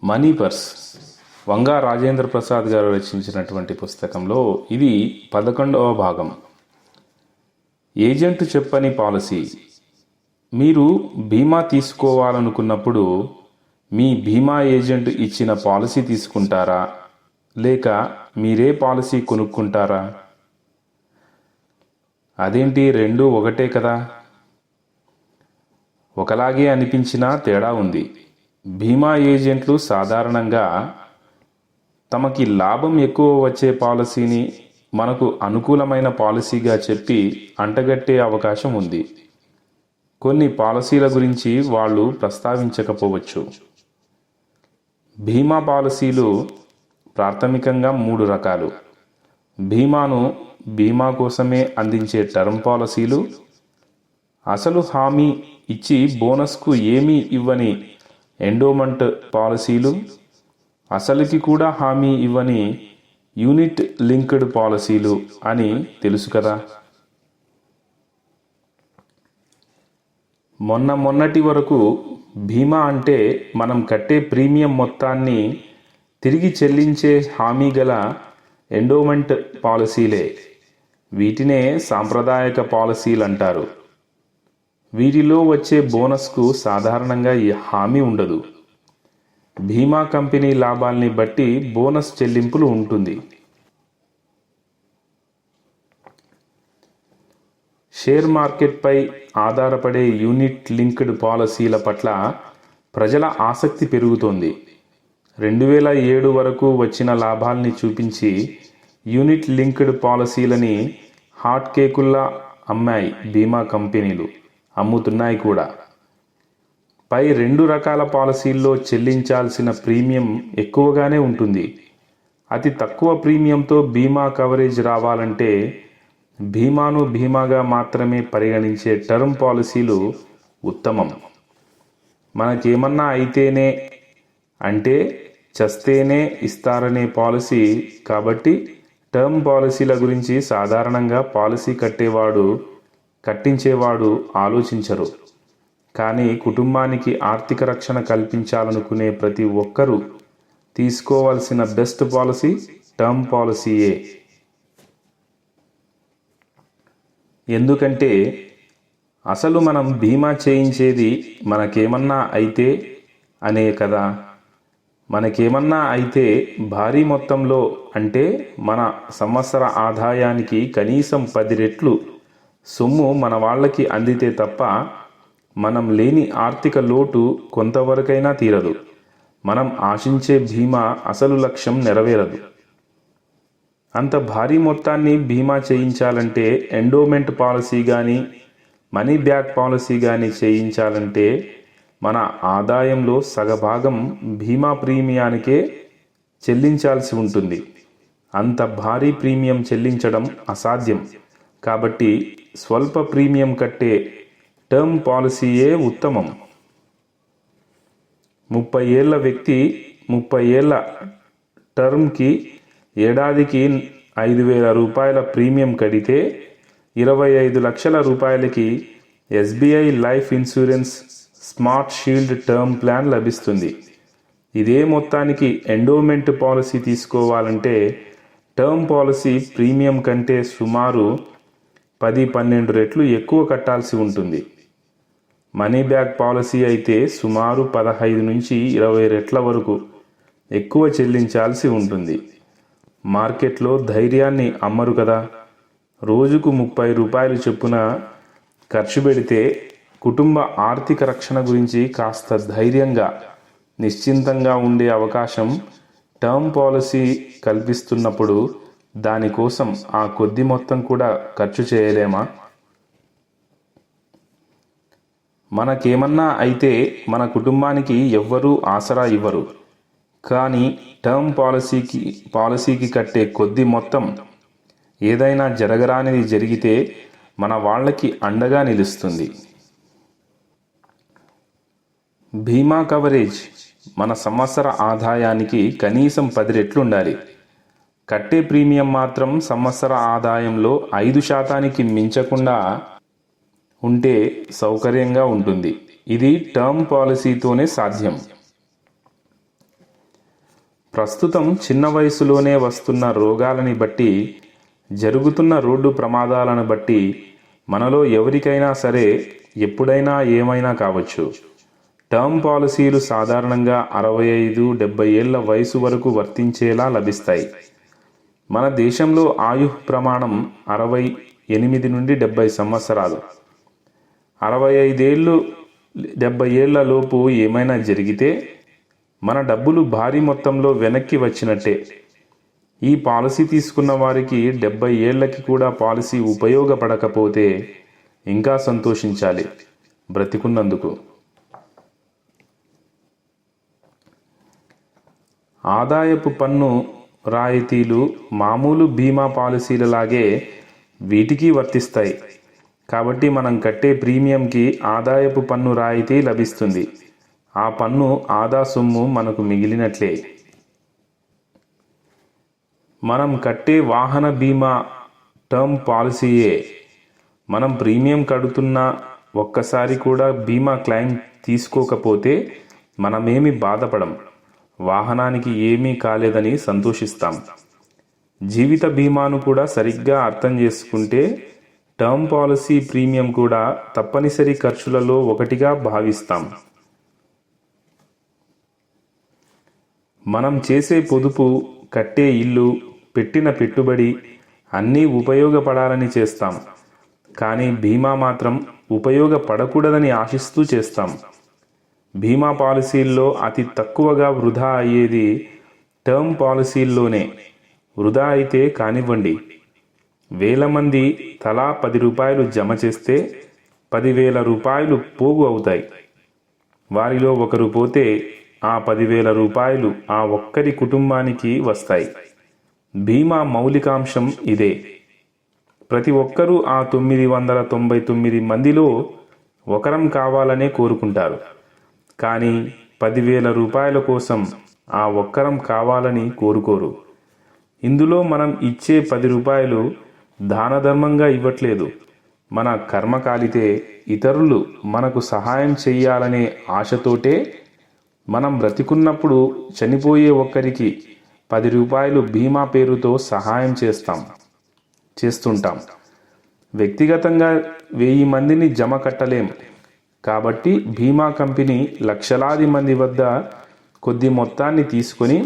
Money purse Vanga Rajendra Prasad గారు రచించినటువంటి పుస్తకంలో ఇది 11వ భాగం. ఏజెంట్ చెప్పని పాలసీ. మీరు బీమా తీసుకోవాలనుకున్నప్పుడు మీ బీమా ఏజెంట్ ఇచ్చిన పాలసీ తీసుకుంటారా లేక మీరే పాలసీ కొనుక్కుంటారా? అదేంటి, రెండూ ఒకటే కదా? ఒకలాగే అనిపించినా తేడా ఉంది. బీమా ఏజెంట్లు సాధారణంగా తమకి లాభం ఎక్కువ వచ్చే పాలసీని మనకు అనుకూలమైన పాలసీగా చెప్పి అంటగట్టే అవకాశం ఉంది. కొన్ని పాలసీల గురించి వాళ్ళు ప్రస్తావించకపోవచ్చు. బీమా పాలసీలు ప్రాథమికంగా 3 రకాలు. బీమా కోసమే అందించే టర్మ్ పాలసీలు, అసలు హామీ ఇచ్చి బోనస్కు ఏమీ ఇవ్వని ఎండోమెంట్ పాలసీలు, అసలుకి కూడా హామీ ఇవ్వని యూనిట్ లింక్డ్ పాలసీలు అని తెలుసు కదా. మొన్నటి వరకు బీమా అంటే మనం కట్టే ప్రీమియం మొత్తాన్ని తిరిగి చెల్లించే హామీ గల ఎండోమెంట్ పాలసీలే. వీటినే సాంప్రదాయక పాలసీలు అంటారు. వీటిలో వచ్చే బోనస్కు సాధారణంగా హామీ ఉండదు. బీమా కంపెనీ లాభాల్ని బట్టి బోనస్ చెల్లింపులు ఉంటుంది. షేర్ మార్కెట్పై ఆధారపడే యూనిట్ లింక్డ్ పాలసీల పట్ల ప్రజల ఆసక్తి పెరుగుతోంది. 2007 వరకు వచ్చిన లాభాల్ని చూపించి యూనిట్ లింక్డ్ పాలసీలని హాట్ కేకుల్లా అమ్మాయి బీమా కంపెనీలు, అమ్ముతున్నాయి కూడా. పై 2 రకాల పాలసీల్లో చెల్లించాల్సిన ప్రీమియం ఎక్కువగానే ఉంటుంది. అతి తక్కువ ప్రీమియంతో బీమా కవరేజ్ రావాలంటే బీమాగా మాత్రమే పరిగణించే టర్మ్ పాలసీలు ఉత్తమం. మనకేమన్నా అయితేనే అంటే చస్తేనే ఇస్తారనే పాలసీ కాబట్టి టర్మ్ పాలసీల గురించి సాధారణంగా పాలసీ కట్టించేవాడు ఆలోచించరు. కానీ కుటుంబానికి ఆర్థిక రక్షణ కల్పించాలనుకునే ప్రతి ఒక్కరూ తీసుకోవాల్సిన బెస్ట్ పాలసీ టర్మ్ పాలసీయే. ఎందుకంటే అసలు మనం బీమా చేయించేది మనకేమన్నా అయితే అనే కదా. మనకేమన్నా అయితే భారీ మొత్తంలో అంటే మన సంవత్సర ఆదాయానికి కనీసం 10 రెట్లు సొమ్ము మన వాళ్ళకి అందితే తప్ప మనం లేని ఆర్థిక లోటు కొంతవరకైనా తీరదు. మనం ఆశించే బీమా అసలు లక్ష్యం నెరవేరదు. అంత భారీ మొత్తాన్ని బీమా చేయించాలంటే ఎండోమెంట్ పాలసీ కానీ మనీ బ్యాక్ పాలసీ కానీ చేయించాలంటే మన ఆదాయంలో సగభాగం బీమా ప్రీమియానికే చెల్లించాల్సి ఉంటుంది. అంత భారీ ప్రీమియం చెల్లించడం అసాధ్యం. కాబట్టి స్వల్ప ప్రీమియం కట్టే టర్మ్ పాలసీయే ఉత్తమం. 30 ఏళ్ల వ్యక్తి 30 ఏళ్ల టర్మ్కి ఏడాదికి 5,000 రూపాయల ప్రీమియం కడితే 25 లక్షల రూపాయలకి SBI life insurance smart shield term plan లభిస్తుంది. ఇదే మొత్తానికి ఎండోమెంట్ పాలసీ తీసుకోవాలంటే టర్మ్ పాలసీ ప్రీమియం కంటే సుమారు 10-12 రెట్లు ఎక్కువ కట్టాల్సి ఉంటుంది. మనీ బ్యాక్ పాలసీ అయితే సుమారు 15 నుంచి 20 రెట్ల వరకు ఎక్కువ చెల్లించాల్సి ఉంటుంది. మార్కెట్లో ధైర్యాన్ని అమ్మరు కదా. రోజుకు 30 రూపాయలు చొప్పున ఖర్చు పెడితే కుటుంబ ఆర్థిక రక్షణ గురించి కాస్త ధైర్యంగా నిశ్చింతంగా ఉండే అవకాశం టర్మ్ పాలసీ కల్పిస్తున్నప్పుడు దానికోసం ఆ కొద్ది మొత్తం కూడా ఖర్చు చేయలేమా? మనకేమన్నా అయితే మన కుటుంబానికి ఎవ్వరూ ఆసరా ఇవ్వరు. కానీ టర్మ్ పాలసీకి కట్టే కొద్ది మొత్తం ఏదైనా జరగరానిది జరిగితే మన వాళ్ళకి అండగా నిలుస్తుంది. బీమా కవరేజ్ మన సంవత్సర ఆదాయానికి కనీసం 10 రెట్లు ఉండాలి. కట్టే ప్రీమియం మాత్రం సంవత్సర ఆదాయంలో 5% మించకుండా ఉంటే సౌకర్యంగా ఉంటుంది. ఇది టర్మ్ పాలసీతోనే సాధ్యం. ప్రస్తుతం చిన్న వయసులోనే వస్తున్న రోగాలని బట్టి, జరుగుతున్న రోడ్డు ప్రమాదాలను బట్టి మనలో ఎవరికైనా సరే ఎప్పుడైనా ఏమైనా కావచ్చు. టర్మ్ పాలసీలు సాధారణంగా 65-70 ఏళ్ల వయసు వరకు వర్తించేలా లభిస్తాయి. మన దేశంలో ఆయు ప్రమాణం 68 నుండి 70 సంవత్సరాలు. 65-70 ఏళ్ల లోపు ఏమైనా జరిగితే మన డబ్బులు భారీ మొత్తంలో వెనక్కి వచ్చినట్టే. ఈ పాలసీ తీసుకున్న వారికి 70 ఏళ్లకి కూడా పాలసీ ఉపయోగపడకపోతే ఇంకా సంతోషించాలి బ్రతికున్నందుకు. ఆదాయపు పన్ను రాయితీలు మామూలు బీమా పాలసీలలాగే వీటికి వర్తిస్తాయి. కాబట్టి మనం కట్టే ప్రీమియంకి ఆదాయపు పన్ను రాయితీ లభిస్తుంది. ఆ పన్ను ఆదా సొమ్ము మనకు మిగిలినట్లే. మనం కట్టే వాహన బీమా టర్మ్ పాలసీయే. మనం ప్రీమియం కడుతున్నా ఒక్కసారి కూడా బీమా క్లెయిమ్ తీసుకోకపోతే మనమేమి బాధపడం. వాహనానికి ఏమీ కాలేదని సంతోషిస్తాం. జీవిత బీమాను కూడా సరిగ్గా అర్థం చేసుకుంటే టర్మ్ పాలసీ ప్రీమియం కూడా తప్పనిసరి ఖర్చులలో ఒకటిగా భావిస్తాం. మనం చేసే పొదుపు, కట్టే ఇల్లు, పెట్టిన పెట్టుబడి అన్నీ ఉపయోగపడాలని చేస్తాం. కానీ బీమా మాత్రం ఉపయోగపడకూడదని ఆశిస్తూ చేస్తాం. బీమా పాలసీల్లో అతి తక్కువగా వృధా అయ్యేది టర్మ్ పాలసీల్లోనే. వృధా అయితే కానివ్వండి. 1000 మంది తలా ₹10 జమ చేస్తే 10,000 రూపాయలు పోగు అవుతాయి. వారిలో ఒకరు పోతే ఆ 10,000 రూపాయలు ఆ ఒక్కరి కుటుంబానికి వస్తాయి. బీమా మౌలికాంశం ఇదే. ప్రతి ఒక్కరూ ఆ 999 మందిలో ఒకరం కావాలనే కోరుకుంటారు. కానీ 10,000 రూపాయల కోసం ఆ ఒక్కరం కావాలని కోరుకోరు. ఇందులో మనం ఇచ్చే 10 రూపాయలు దానధర్మంగా ఇవ్వట్లేదు. మన కర్మ కాలితే ఇతరులు మనకు సహాయం చెయ్యాలనే ఆశతోటే మనం బ్రతికున్నప్పుడు చనిపోయే ఒక్కరికి 10 రూపాయలు బీమా పేరుతో సహాయం చేస్తుంటాం. వ్యక్తిగతంగా 1000 మందిని జమ కట్టలేం. కాబట్టి బీమా కంపెనీ లక్షలాది మంది వద్ద కొద్ది మొత్తాన్ని తీసుకొని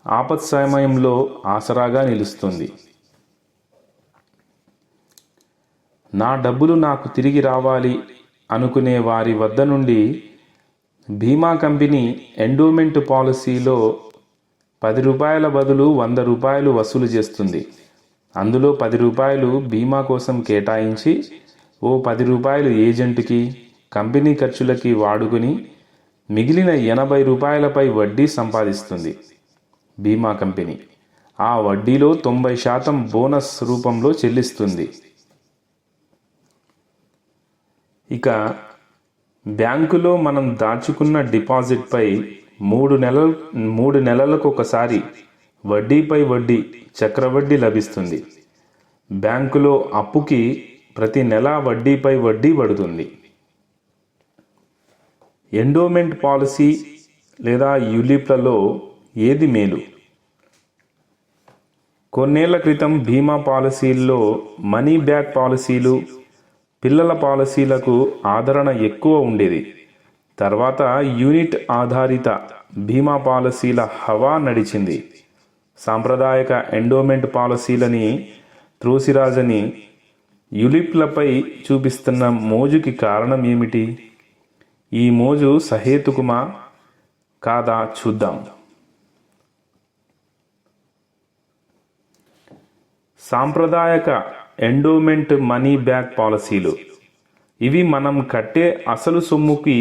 ఆపత్ సమయంలో ఆసరాగా నిలుస్తుంది. నా డబ్బులు నాకు తిరిగి రావాలి అనుకునే వారి వద్ద నుండి బీమా కంపెనీ ఎండోమెంట్ పాలసీలో 10 రూపాయల బదులు 100 రూపాయలు వసూలు చేస్తుంది. అందులో 10 రూపాయలు బీమా కోసం కేటాయించి ఓ 10 రూపాయలు ఏజెంటుకి, కంపెనీ ఖర్చులకి వాడుకుని మిగిలిన 80 రూపాయలపై వడ్డీ సంపాదిస్తుంది బీమా కంపెనీ. ఆ వడ్డీలో 90% బోనస్ రూపంలో చెల్లిస్తుంది. ఇక బ్యాంకులో మనం దాచుకున్న డిపాజిట్పై 3 నెలలకు ఒకసారి వడ్డీపై వడ్డీ చక్రవడ్డీ లభిస్తుంది. బ్యాంకులో అప్పుకి ప్రతి నెల వడ్డీపై వడ్డీ పడుతుంది. ఎండోమెంట్ పాలసీ లేదా యూలిప్లలో ఏది మేలు? కొన్నేళ్ల క్రితం బీమా పాలసీల్లో మనీ బ్యాక్ పాలసీలు, పిల్లల పాలసీలకు ఆదరణ ఎక్కువ ఉండేది. తర్వాత యూనిట్ ఆధారిత బీమా పాలసీల హవా నడిచింది. సాంప్రదాయక ఎండోమెంట్ పాలసీలని త్రోసిరాజని యూలిప్లపై చూపిస్తున్న మోజుకి కారణం ఏమిటి? ఈ మోజు సహేతుకమా కాదా చూద్దాం. సాంప్రదాయక ఎండోమెంట్ మనీ బ్యాక్ పాలసీలు. ఇవి మనం కట్టే అసలు సొమ్ముకి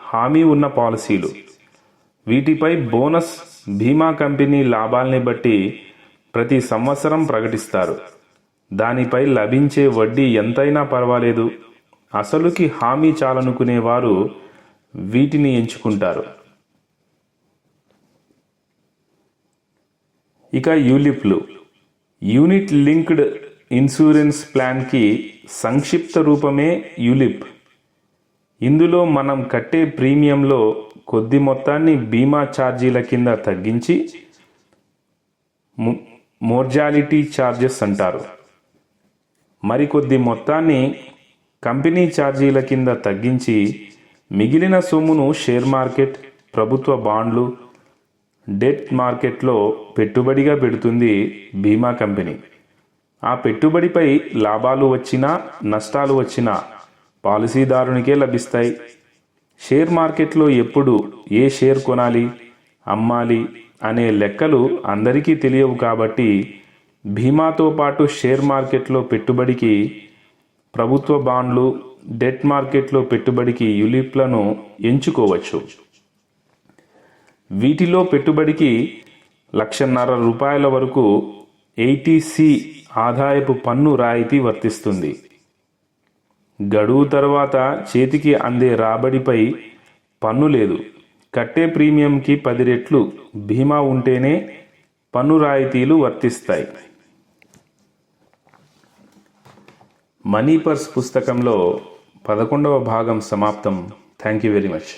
హామీ ఉన్న పాలసీలు. వీటిపై బోనస్ బీమా కంపెనీ లాభాల్ని బట్టి ప్రతి సంవత్సరం ప్రకటిస్తారు. దానిపై లభించే వడ్డీ ఎంతైనా పర్వాలేదు, అసలుకి హామీ చాలనుకునేవారు వీటిని ఎంచుకుంటారు. ఇక యూలిప్లు, యూనిట్ లింక్డ్ ఇన్సూరెన్స్ ప్లాన్కి సంక్షిప్త రూపమే యూలిప్. ఇందులో మనం కట్టే ప్రీమియంలో కొద్ది మొత్తాన్ని బీమా ఛార్జీల కింద తగ్గించి మోర్టాలిటీ ఛార్జెస్ అంటారు. మరికొద్ది మొత్తాన్ని కంపెనీ ఛార్జీల కింద తగ్గించి మిగిలిన సొమ్మును షేర్ మార్కెట్, ప్రభుత్వ బాండ్లు, డెట్ మార్కెట్లో పెట్టుబడిగా పెడుతుంది బీమా కంపెనీ. ఆ పెట్టుబడిపై లాభాలు వచ్చినా నష్టాలు వచ్చినా పాలసీదారునికే లభిస్తాయి. షేర్ మార్కెట్లో ఎప్పుడు ఏ షేర్ కొనాలి, అమ్మాలి అనే లెక్కలు అందరికీ తెలియవు. కాబట్టి బీమాతో పాటు షేర్ మార్కెట్లో పెట్టుబడికి ప్రభుత్వ బాండ్లు, డెట్ మార్కెట్లో పెట్టుబడికి యూలిప్లను ఎంచుకోవచ్చు. వీటిలో పెట్టుబడికి ₹1,50,000 వరకు ATC ఆదాయపు పన్ను రాయితీ వర్తిస్తుంది. గడువు తర్వాత చేతికి అందే రాబడిపై పన్ను లేదు. కట్టే ప్రీమియంకి 10 రెట్లు బీమా ఉంటేనే పన్ను రాయితీలు వర్తిస్తాయి. మనీ పర్స్ పుస్తకంలో 11వ భాగం సమాప్తం. Thank you very much.